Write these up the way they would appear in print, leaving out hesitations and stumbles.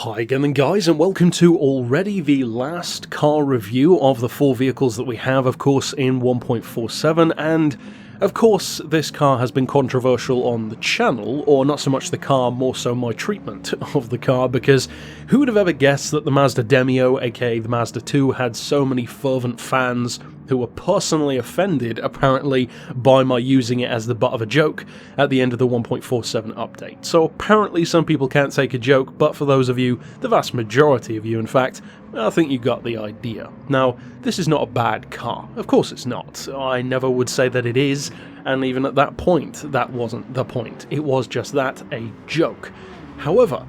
Hi again then guys, and welcome to already the last car review of the four vehicles that we have, of course, in 1.47, and of course this car has been controversial on the channel, or not so much the car, more so my treatment of the car, because who would have ever guessed that the Mazda Demio, aka the Mazda 2, had so many fervent fans who were personally offended, apparently, by my using it as the butt of a joke at the end of the 1.47 update. So apparently some people can't take a joke, but for those of you, the vast majority of you in fact, I think you got the idea. Now, this is not a bad car. Of course it's not. I never would say that it is, and even at that point, that wasn't the point. It was just that, a joke. However,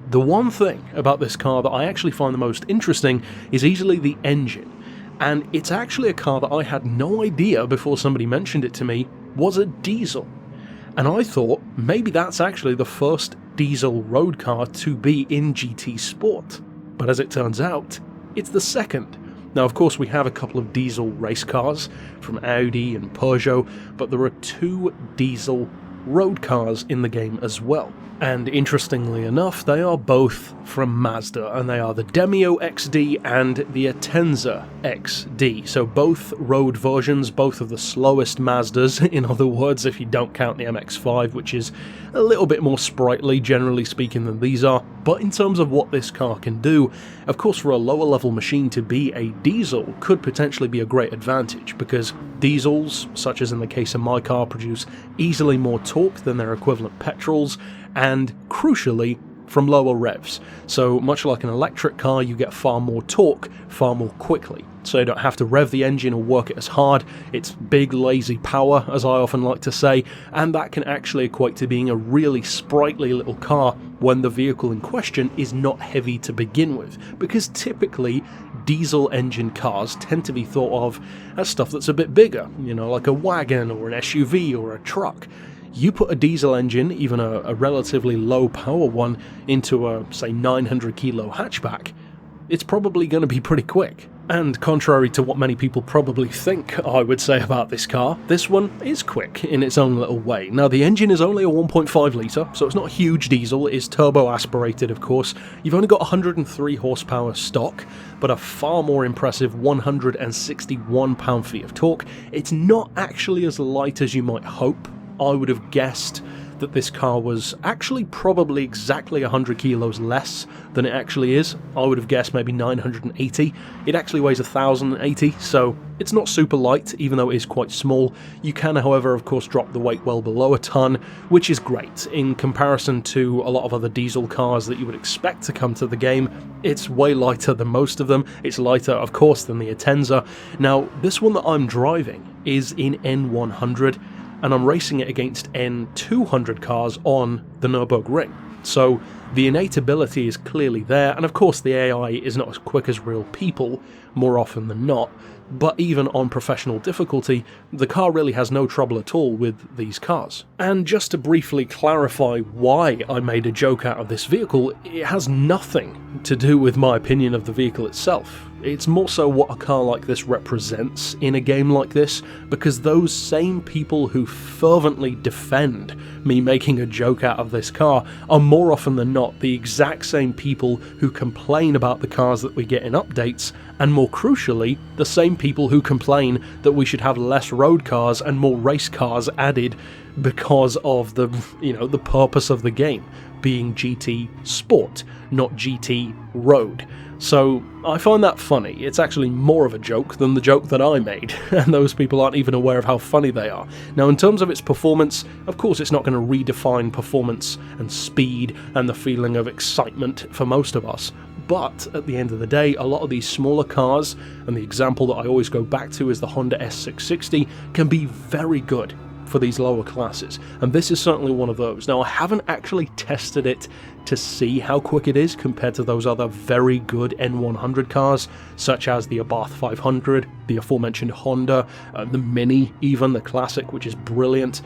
the one thing about this car that I actually find the most interesting is easily the engine. And it's actually a car that I had no idea before somebody mentioned it to me was a diesel. And I thought maybe that's actually the first diesel road car to be in GT Sport. But as it turns out, it's the second. Now of course we have a couple of diesel race cars from Audi and Peugeot, but there are two diesel road cars in the game as well. And interestingly enough, they are both from Mazda, and they are the Demio XD and the Atenza XD. So both road versions, both of the slowest Mazdas, in other words, if you don't count the MX-5, which is a little bit more sprightly, generally speaking, than these are. But in terms of what this car can do, of course for a lower level machine to be a diesel could potentially be a great advantage, because diesels, such as in the case of my car, produce easily more torque than their equivalent petrols, and crucially, from lower revs. So much like an electric car, you get far more torque far more quickly. So you don't have to rev the engine or work it as hard. It's big lazy power, as I often like to say, and that can actually equate to being a really sprightly little car when the vehicle in question is not heavy to begin with, because typically diesel engine cars tend to be thought of as stuff that's a bit bigger, you know, like a wagon or an SUV or a truck. You put a diesel engine, even a relatively low power one, into a, say, 900 kilo hatchback, it's probably going to be pretty quick. And contrary to what many people probably think I would say about this car, this one is quick in its own little way. Now the engine is only a 1.5 litre, so it's not a huge diesel, it is turbo aspirated of course. You've only got 103 horsepower stock, but a far more impressive 161 pound-feet of torque. It's not actually as light as you might hope. I would have guessed that this car was actually probably exactly 100 kilos less than it actually is. I would have guessed maybe 980. It actually weighs 1,080, so it's not super light, even though it is quite small. You can, however, of course, drop the weight well below a tonne, which is great. In comparison to a lot of other diesel cars that you would expect to come to the game, it's way lighter than most of them. It's lighter, of course, than the Atenza. Now, this one that I'm driving is in N100, and I'm racing it against N200 cars on the Nürburgring. So the innate ability is clearly there, and of course the AI is not as quick as real people, more often than not, but even on professional difficulty, the car really has no trouble at all with these cars. And just to briefly clarify why I made a joke out of this vehicle, it has nothing to do with my opinion of the vehicle itself. It's more so what a car like this represents in a game like this, because those same people who fervently defend me making a joke out of this car are more often than not the exact same people who complain about the cars that we get in updates, and more crucially, the same people who complain that we should have less road cars and more race cars added because of the, the purpose of the game being GT Sport, not GT Road. So I find that funny. It's actually more of a joke than the joke that I made, and those people aren't even aware of how funny they are. Now in terms of its performance, of course it's not going to redefine performance and speed and the feeling of excitement for most of us, but at the end of the day, a lot of these smaller cars, and the example that I always go back to is the Honda S660, can be very good for these lower classes, and this is certainly one of those. Now I haven't actually tested it to see how quick it is compared to those other very good N100 cars, such as the Abarth 500, the aforementioned Honda, the Mini even, the Classic, which is brilliant,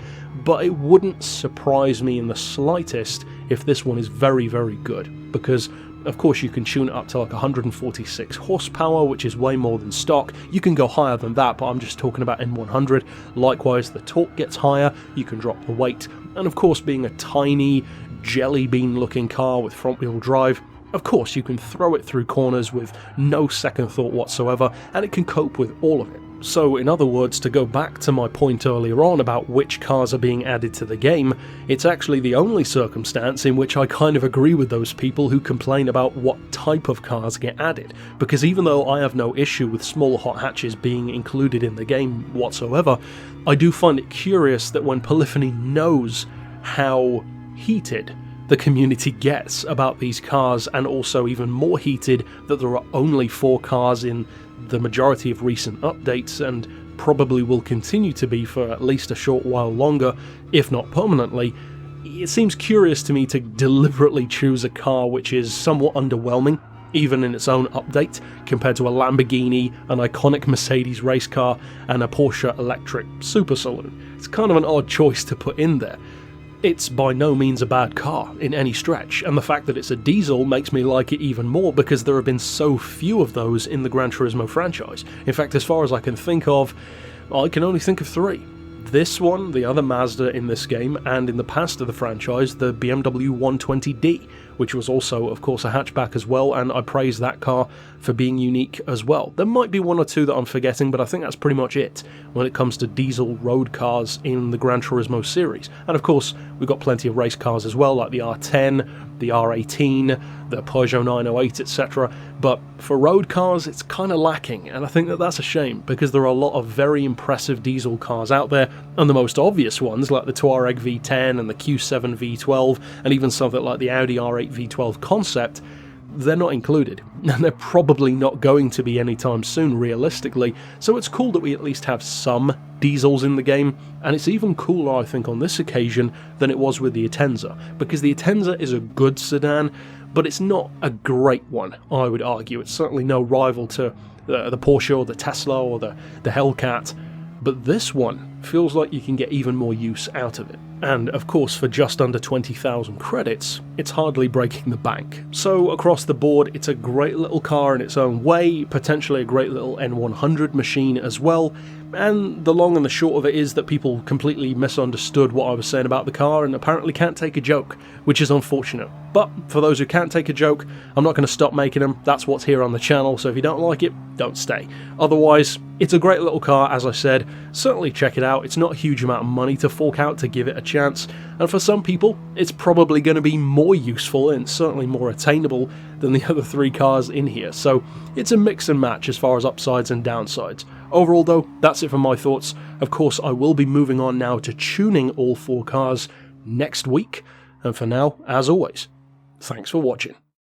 but it wouldn't surprise me in the slightest if this one is very, very good, because of course you can tune it up to like 146 horsepower, which is way more than stock. You can go higher than that, but I'm just talking about N100. Likewise, the torque gets higher, you can drop the weight, and of course being a tiny jelly bean looking car with front wheel drive, Of course, you can throw it through corners with no second thought whatsoever, and it can cope with all of it. So in other words, to go back to my point earlier on about which cars are being added to the game, it's actually the only circumstance in which I kind of agree with those people who complain about what type of cars get added, because even though I have no issue with small hot hatches being included in the game whatsoever, I do find it curious that when Polyphony knows how heated the community gets about these cars, and also even more heated that there are only 4 cars in the majority of recent updates, and probably will continue to be for at least a short while longer, if not permanently, it seems curious to me to deliberately choose a car which is somewhat underwhelming, even in its own update, compared to a Lamborghini, an iconic Mercedes race car, and a Porsche electric super saloon. It's kind of an odd choice to put in there. It's by no means a bad car in any stretch, and the fact that it's a diesel makes me like it even more because there have been so few of those in the Gran Turismo franchise. In fact, as far as I can think of, I can only think of 3. This one, the other Mazda in this game, and in the past of the franchise, the BMW 120D, which was also, of course, a hatchback as well, and I praise that car for being unique as well. There might be 1 or 2 that I'm forgetting, but I think that's pretty much it when it comes to diesel road cars in the Gran Turismo series. And of course, we've got plenty of race cars as well, like the R10, the R18, the Peugeot 908, etc. But for road cars, it's kind of lacking, and I think that that's a shame, because there are a lot of very impressive diesel cars out there, and the most obvious ones, like the Touareg V10 and the Q7 V12, and even something like the Audi R8 V12 concept, they're not included, and they're probably not going to be anytime soon, realistically, so it's cool that we at least have some diesels in the game, and it's even cooler, I think, on this occasion than it was with the Atenza, because the Atenza is a good sedan, but it's not a great one, I would argue. It's certainly no rival to the Porsche or the Tesla or the Hellcat, but this one feels like you can get even more use out of it. And of course, for just under 20,000 credits, it's hardly breaking the bank. So across the board, it's a great little car in its own way, potentially a great little N100 machine as well, and the long and the short of it is that people completely misunderstood what I was saying about the car and apparently can't take a joke, which is unfortunate. But for those who can't take a joke, I'm not going to stop making them. That's what's here on the channel, so if you don't like it, don't stay. Otherwise, it's a great little car, as I said. Certainly check it out. It's not a huge amount of money to fork out to give it a chance, and for some people, it's probably going to be more useful and certainly more attainable than the other 3 cars in here. So it's a mix and match as far as upsides and downsides. Overall though, that's it for my thoughts. Of course, I will be moving on now to tuning all 4 cars next week, and for now, as always, thanks for watching.